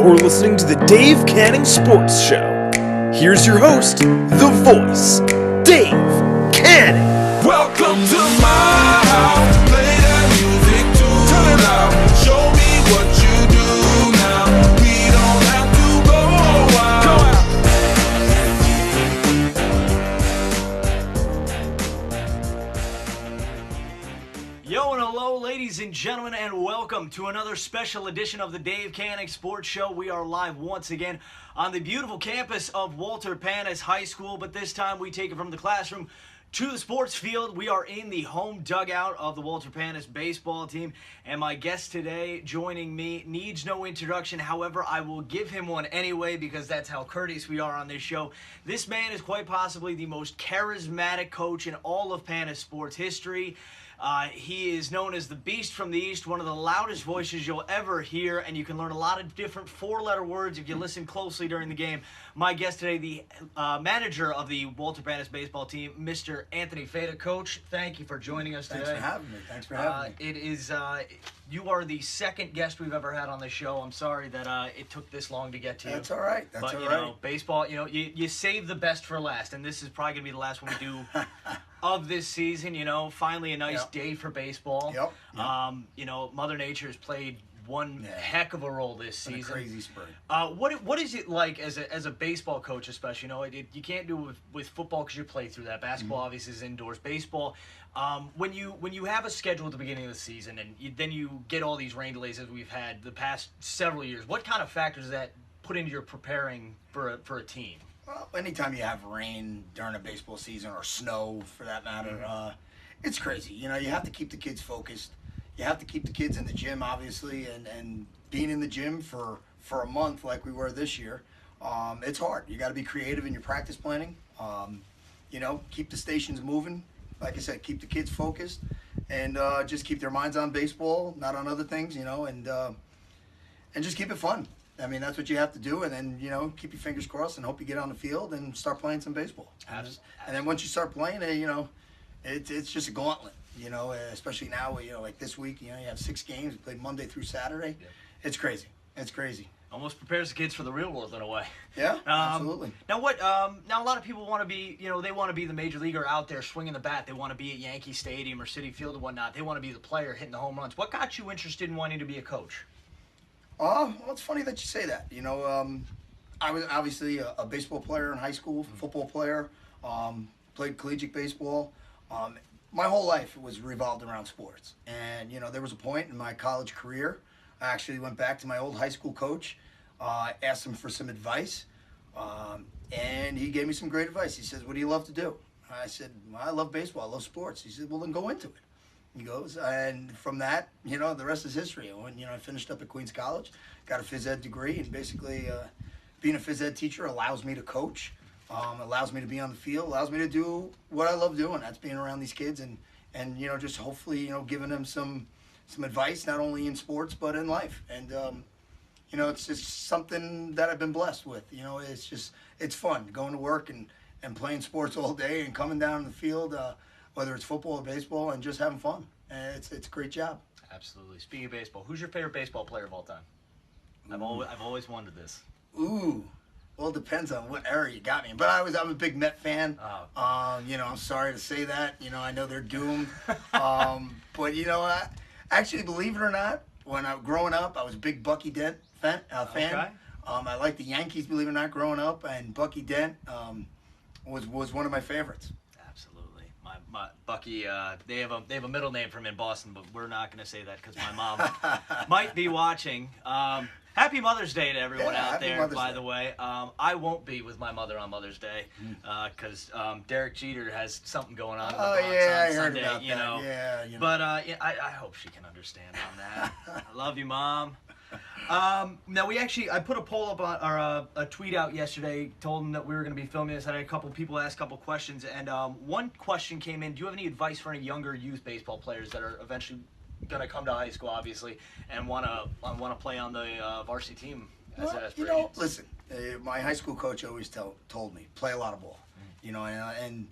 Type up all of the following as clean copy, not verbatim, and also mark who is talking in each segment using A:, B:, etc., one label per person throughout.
A: You're listening to the Dave Canning Sports Show. Here's your host, the voice, Dave Canning.
B: Welcome to my house. Play that music too loud. Show me what you do now. We don't have to go out.
C: Yo and hello, ladies and gentlemen, and welcome to another special edition of the Dave Canning Sports Show. We are live once again on the beautiful campus of Walter Panis High School, but this time we take it from the classroom to the sports field. We are in the home dugout of the Walter Panis baseball team, and my guest today joining me needs no introduction. However, I will give him one anyway because that's how courteous we are on this show. This man is quite possibly the most charismatic coach in all of Panis sports history. He is known as the Beast from the East, one of the loudest voices you'll ever hear, and you can learn a lot of different four-letter words if you listen closely during the game. My guest today, the manager of the Walter Panis baseball team, Mr. Anthony Fata. Coach, thank you for joining us today.
D: Thanks for having me.
C: It is, you are the second guest we've ever had on the show. I'm sorry that it took this long to get to you.
D: That's all right.
C: But, you know, baseball, you save the best for last, and this is probably going to be the last one we do of this season. Finally a nice day for baseball.
D: Yep.
C: Mother Nature has played one heck of a role this season.
D: A crazy spring.
C: What is it like as a baseball coach, especially? You can't do it with football because you play through that. Basketball obviously is indoors. Baseball, when you have a schedule at the beginning of the season and then you get all these rain delays as we've had the past several years, what kind of factors does that put into your preparing for a team?
D: Well, anytime you have rain during a baseball season or snow, for that matter, it's crazy. You have to keep the kids focused. You have to keep the kids in the gym, obviously, and being in the gym for a month like we were this year, it's hard. You got to be creative in your practice planning. Keep the stations moving. Like I said, keep the kids focused, and just keep their minds on baseball, not on other things. And just keep it fun. I mean, that's what you have to do, and then, keep your fingers crossed and hope you get on the field and start playing some baseball.
C: Absolutely.
D: And then once you start playing, it's just a gauntlet, especially now, like this week, you have 6 games, we played Monday through Saturday. Yep. It's crazy. It's crazy.
C: Almost prepares the kids for the real world in a way.
D: Yeah, absolutely.
C: Now now a lot of people want to be, they want to be the major leaguer out there swinging the bat. They want to be at Yankee Stadium or Citi Field and whatnot. They want to be the player hitting the home runs. What got you interested in wanting to be a coach?
D: Well, it's funny that you say that. I was obviously a baseball player in high school, football player, played collegiate baseball. My whole life was revolved around sports. And, there was a point in my college career, I actually went back to my old high school coach, asked him for some advice, and he gave me some great advice. He says, "What do you love to do?" I said, "Well, I love baseball. I love sports." He said, "Well, then go into it." He goes, and from that, the rest is history. I finished up at Queens College, got a phys ed degree, and basically being a phys ed teacher allows me to coach, allows me to be on the field, allows me to do what I love doing. That's being around these kids and just hopefully, giving them some advice, not only in sports, but in life. And, it's just something that I've been blessed with. It's fun going to work and playing sports all day and coming down the field, whether it's football or baseball, and just having fun. And it's a great job.
C: Absolutely. Speaking of baseball, who's your favorite baseball player of all time? I've always wondered this.
D: Ooh. Well, it depends on what era you got me in. But I'm a big Met fan.
C: Oh.
D: I'm sorry to say that. I know they're doomed. But actually, believe it or not, when I was growing up, I was a big Bucky Dent fan.
C: Okay.
D: I liked the Yankees, believe it or not, growing up, and Bucky Dent was one of my favorites.
C: Absolutely. My Bucky, they have a middle name for him in Boston, but we're not going to say that because my mom might be watching. Happy Mother's Day to everyone out there, by the way. I won't be with my mother on Mother's Day because Derek Jeter has something going on in the Bronx on
D: I
C: Sunday,
D: heard about that. Yeah.
C: But I hope she can understand on that. I love you, Mom. Now I put a poll up or a tweet out yesterday, told them that we were going to be filming this. I had a couple people ask a couple questions, and one question came in: do you have any advice for any younger youth baseball players that are eventually going to come to high school, obviously, and want to play on the varsity team as an aspiration?
D: Listen, my high school coach always told me, play a lot of ball. And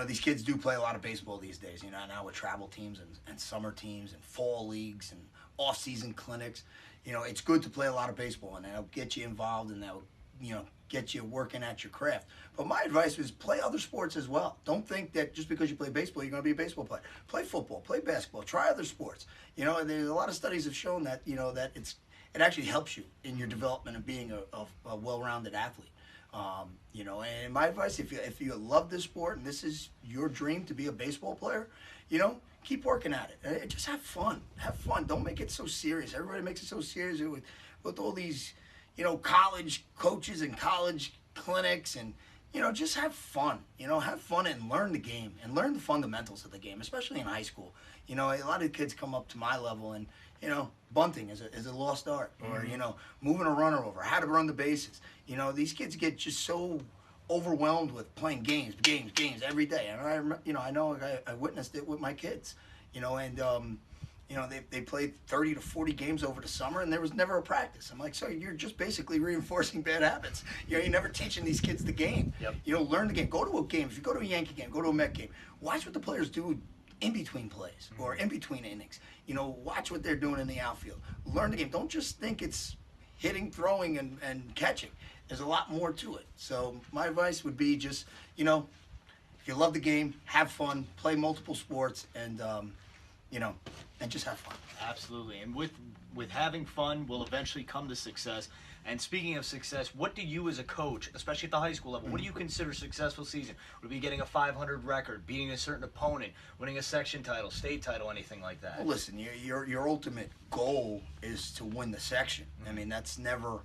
D: these kids do play a lot of baseball these days. Now with travel teams and summer teams and fall leagues and off-season clinics. it's good to play a lot of baseball, and that'll get you involved, and that'll, get you working at your craft. But my advice was play other sports as well. Don't think that just because you play baseball, you're going to be a baseball player. Play football, play basketball, try other sports. And there's a lot of studies have shown that, that it actually helps you in your development of being a well-rounded athlete. And my advice, if you love this sport and this is your dream to be a baseball player, keep working at it. Just have fun. Have fun. Don't make it so serious. Everybody makes it so serious with all these, college coaches and college clinics, and just have fun. Have fun and learn the game and learn the fundamentals of the game, especially in high school. A lot of kids come up to my level and bunting is a lost art, or moving a runner over, how to run the bases. These kids get just so overwhelmed with playing games every day. And I witnessed it with my kids. They played 30 to 40 games over the summer, and there was never a practice. I'm like, so you're just basically reinforcing bad habits. You're never teaching these kids the game.
C: Yep.
D: Learn the game. Go to a game. If you go to a Yankee game, go to a Met game. Watch what the players do in between plays or in between innings. Watch what they're doing in the outfield. Learn the game. Don't just think it's hitting, throwing, and catching. There's a lot more to it. So my advice would be just, if you love the game, have fun, play multiple sports, and and just have fun.
C: Absolutely. And with having fun will eventually come to success. And speaking of success, what do you as a coach, especially at the high school level, what do you consider a successful season? Would it be getting a 500 record, beating a certain opponent, winning a section title, state title, anything like that?
D: Well, listen, your ultimate goal is to win the section. I mean, that's never,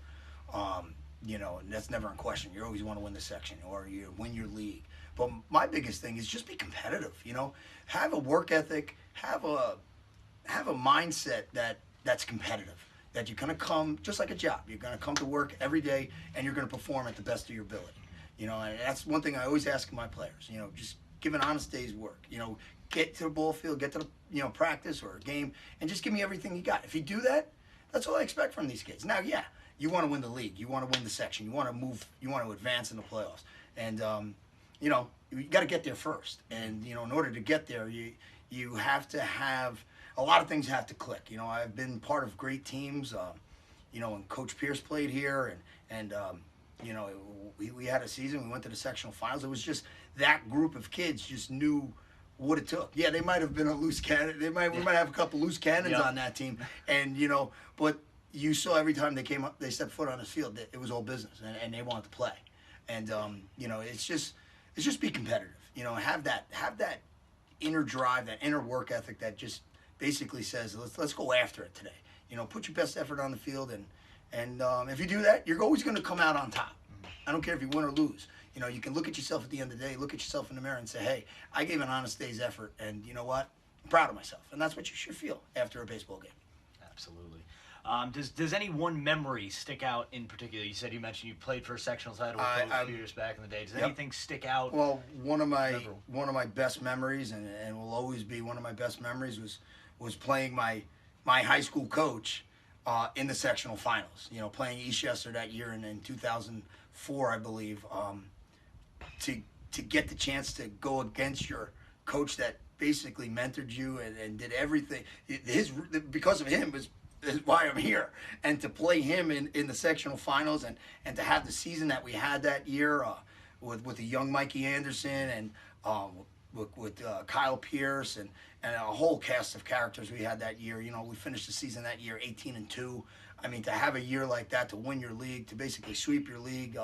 D: that's never in question. You always want to win the section or you win your league. But my biggest thing is just be competitive. Have a work ethic, have a mindset that's competitive. That you're going to come, just like a job, you're going to come to work every day and you're going to perform at the best of your ability. And that's one thing I always ask my players, just give an honest day's work. Get to the ball field, get to the, practice or a game, and just give me everything you got. If you do that, that's all I expect from these kids. Now, yeah, you want to win the league, you want to win the section, you want to move, you want to advance in the playoffs. And, you got to get there first. And, in order to get there, you have to have, a lot of things have to click. I've been part of great teams, when Coach Pierce played here, and we had a season, we went to the sectional finals. It was just that group of kids just knew what it took. Yeah, they might have been a loose cannon. We might have a couple loose cannons on that team. And, but you saw every time they came up, they stepped foot on the field, that it was all business, and they wanted to play. And, it's just be competitive. Have that inner drive, that inner work ethic that just basically says, let's go after it today. Put your best effort on the field, and if you do that, you're always going to come out on top. I don't care if you win or lose. You can look at yourself at the end of the day, look at yourself in the mirror and say, hey, I gave an honest day's effort, and you know what? I'm proud of myself. And that's what you should feel after a baseball game.
C: Absolutely. Does any one memory stick out in particular? You mentioned you played for a sectional title a few years back in the day. Does anything stick out?
D: Well, one of my best memories, and will always be one of my best memories, was playing my high school coach in the sectional finals. Playing Eastchester that year in 2004, I believe, to get the chance to go against your coach that basically mentored you and did everything. Because of him is why I'm here, and to play him in the sectional finals, and to have the season that we had that year with a young Mikey Anderson and with Kyle Pierce and a whole cast of characters we had that year. We finished the season that year 18-2. I mean, to have a year like that, to win your league, to basically sweep your league,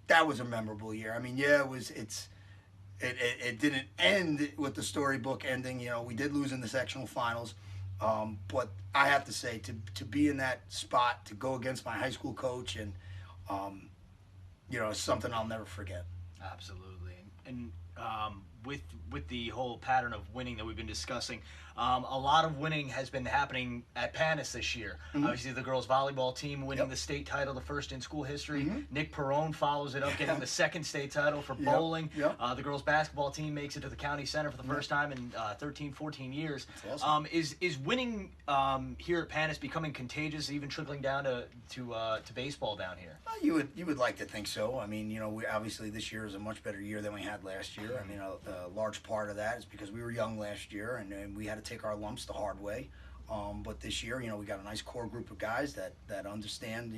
D: that was a memorable year. I mean, yeah, it didn't end with the storybook ending. We did lose in the sectional finals. But I have to say, to be in that spot, to go against my high school coach, and it's something I'll never forget.
C: Absolutely. And with the whole pattern of winning that we've been discussing, a lot of winning has been happening at Panis this year. Obviously, the girls volleyball team winning the state title, the first in school history. Nick Perrone follows it up, getting the second state title for bowling. The girls basketball team makes it to the county center for the first time in 13, 14 years.
D: That's awesome.
C: Is winning here at Panis becoming contagious, even trickling down to baseball down here?
D: Well, you would like to think so. I mean, we obviously this year is a much better year than we had last year. I mean, a large part of that is because we were young last year, and we had to take our lumps the hard way. But this year, we got a nice core group of guys that understand,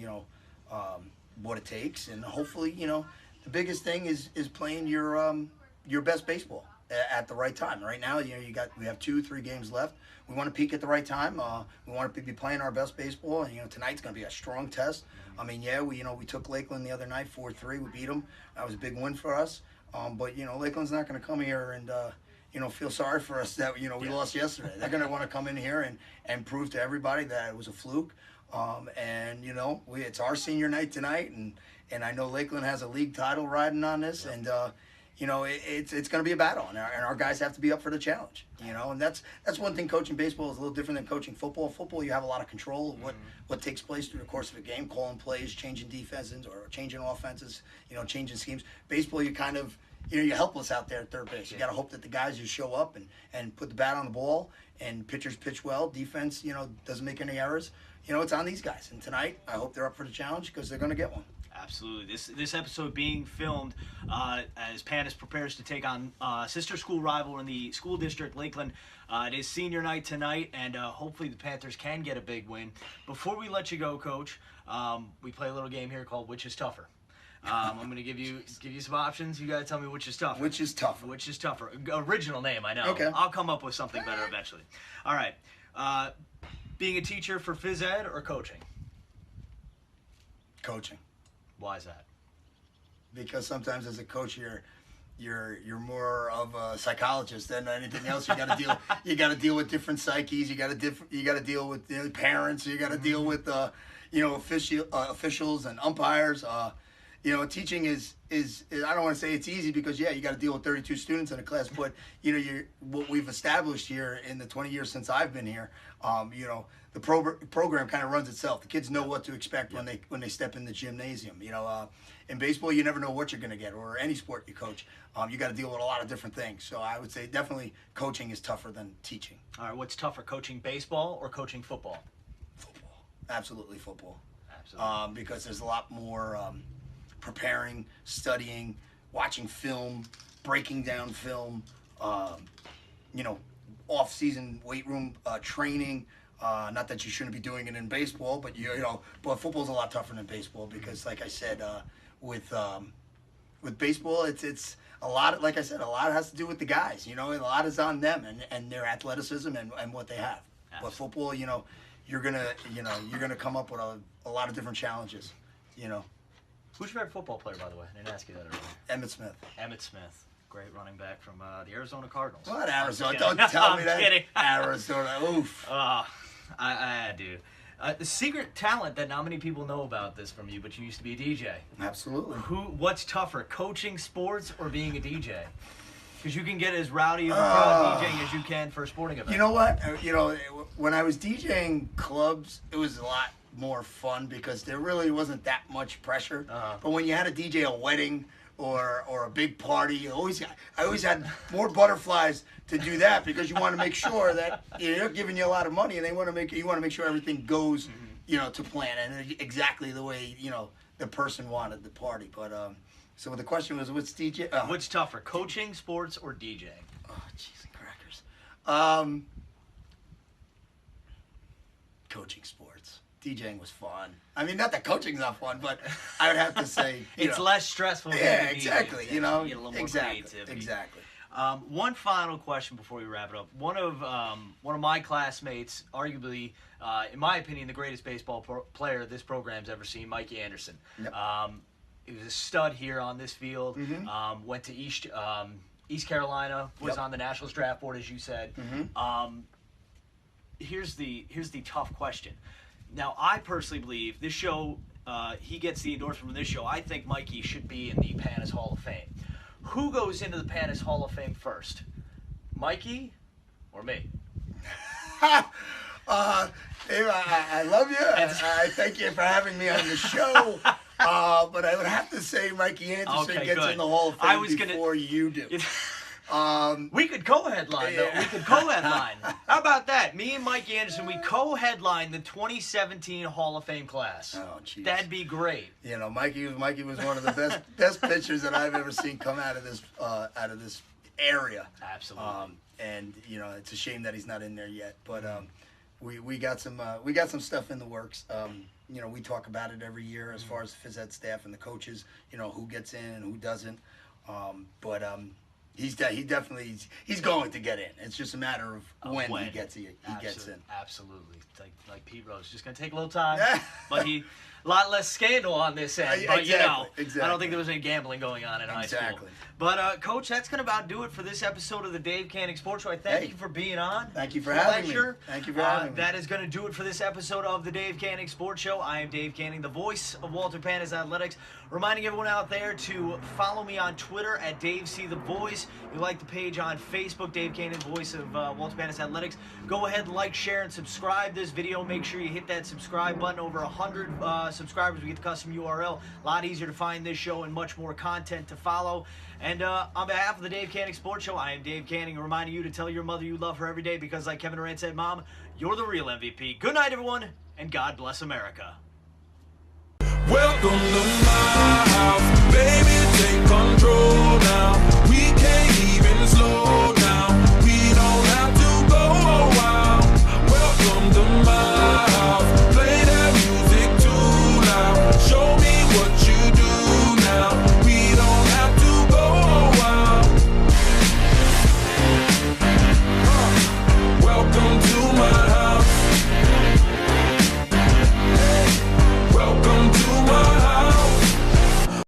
D: what it takes, and hopefully, the biggest thing is playing your best baseball at the right time. Right now, we have 2-3 games left. We want to peak at the right time. We want to be playing our best baseball, and tonight's going to be a strong test. I mean, yeah, we took Lakeland the other night 4-3. We beat them. That was a big win for us. But Lakeland's not going to come here and feel sorry for us that we lost yesterday. They're going to want to come in here and prove to everybody that it was a fluke. And it's our senior night tonight, and I know Lakeland has a league title riding on this, and it's going to be a battle, and our guys have to be up for the challenge. And that's one thing. Coaching baseball is a little different than coaching football. Football, you have a lot of control of what takes place through the course of a game, calling plays, changing defenses or changing offenses, changing schemes. Baseball, you kind of you're helpless out there at third base. You got to hope that the guys just show up and put the bat on the ball, and pitchers pitch well. Defense, doesn't make any errors. It's on these guys. And tonight, I hope they're up for the challenge because they're going to get one.
C: Absolutely. This episode being filmed as Panis prepares to take on sister school rival in the school district, Lakeland. It is senior night tonight, and hopefully the Panthers can get a big win. Before we let you go, Coach, we play a little game here called Which is Tougher. I'm going to give you some options. You got to tell me which is tougher.
D: Which is tougher.
C: Which is tougher. Original name, I know.
D: Okay.
C: I'll come up with something better eventually. All right. Being a teacher for phys ed or coaching?
D: Coaching.
C: Why is that?
D: Because sometimes as a coach, you're more of a psychologist than anything else. You got to deal with different psyches. You got to deal with parents. You got to deal with officials and umpires. Teaching is I don't want to say it's easy because you got to deal with 32 students in a class, but what we've established here in the 20 years since I've been here, the program kind of runs itself. The kids know what to expect when they step in the gymnasium. In baseball, you never know what you're going to get, or any sport you coach. You got to deal with a lot of different things. So I would say definitely coaching is tougher than teaching.
C: All right, what's tougher, coaching baseball or coaching football?
D: Football, absolutely football.
C: Absolutely.
D: Because there's a lot more preparing, studying, watching film, breaking down film, off-season weight room training. Not that you shouldn't be doing it in baseball, but but football's a lot tougher than baseball because, like I said, with baseball, it's a lot. Like I said, a lot has to do with the guys. A lot is on them and their athleticism and what they have. Absolutely. But football, you're gonna come up with a lot of different challenges.
C: Who's your favorite football player, by the way? I didn't ask you that earlier.
D: Emmitt Smith.
C: Emmitt Smith. Great running back from the Arizona Cardinals.
D: What, Arizona? Don't tell me that.
C: I'm kidding.
D: Arizona. Oof.
C: I do. The secret talent that not many people know about this from you, but you used to be a DJ.
D: Absolutely.
C: What's tougher, coaching sports or being a DJ? Because you can get as rowdy of a crowd DJing as you can for a sporting event.
D: You know what? When I was DJing clubs, it was a lot more fun because there really wasn't that much pressure. But when you had to DJ a wedding or a big party, I always had more butterflies to do that because you want to make sure that they're giving you a lot of money and you want to make sure everything goes to plan and exactly the way the person wanted the party. But so the question was, what's DJ?
C: What's tougher, coaching sports or DJing?
D: Oh, jeez and crackers. Coaching sports. DJing was fun. I mean, not that coaching's not fun, but I would have to say
C: it's less stressful.
D: Yeah, exactly.
C: You get a little more creativity.
D: Exactly.
C: One final question before we wrap it up. One of my classmates, arguably, in my opinion, the greatest baseball player this program's ever seen, Mikey Anderson.
D: Yep.
C: He was a stud here on this field. Went to East Carolina. Was on the Nationals draft board, as you said. Here's the tough question. Now, I personally believe this show, he gets the endorsement from this show. I think Mikey should be in the Panis Hall of Fame. Who goes into the Panis Hall of Fame first? Mikey or me?
D: Dave, I love you. I thank you for having me on the show. But I would have to say Mikey Anderson gets in the Hall of Fame before you do.
C: We could co-headline, though. We could co-headline. How about that? Me and Mikey Anderson, we co-headline the 2017 Hall of Fame class.
D: Oh, jeez.
C: That'd be great.
D: Mikey was one of the best pitchers that I've ever seen come out of this area.
C: Absolutely.
D: And it's a shame that he's not in there yet. But we got some stuff in the works. You know, we talk about it every year as far as the phys ed staff and the coaches. You know, who gets in and who doesn't. But he's going to get in. It's just a matter of when he gets in.
C: Absolutely. Like Pete Rose, just gonna take a little time, but a lot less scandal on this end. But
D: exactly.
C: I don't think there was any gambling going on in high school. But Coach, that's gonna about do it for this episode of the Dave Canning Sports Show. I thank you for being on.
D: Thank you for having me. Thank you for having me.
C: That is gonna do it for this episode of the Dave Canning Sports Show. I am Dave Canning, the voice of Walter Paniz Athletics. Reminding everyone out there to follow me on Twitter at Dave C. The Voice. You like the page on Facebook, Dave Canning, voice of Walter Paniz Athletics. Go ahead, like, share, and subscribe this video. Make sure you hit that subscribe button. Over 100 subscribers, we get the custom URL. A lot easier to find this show and much more content to follow. And on behalf of the Dave Canning Sports Show, I am Dave Canning, reminding you to tell your mother you love her every day because, like Kevin Durant said, Mom, you're the real MVP. Good night, everyone, and God bless America.
B: Welcome to my house, baby, take control.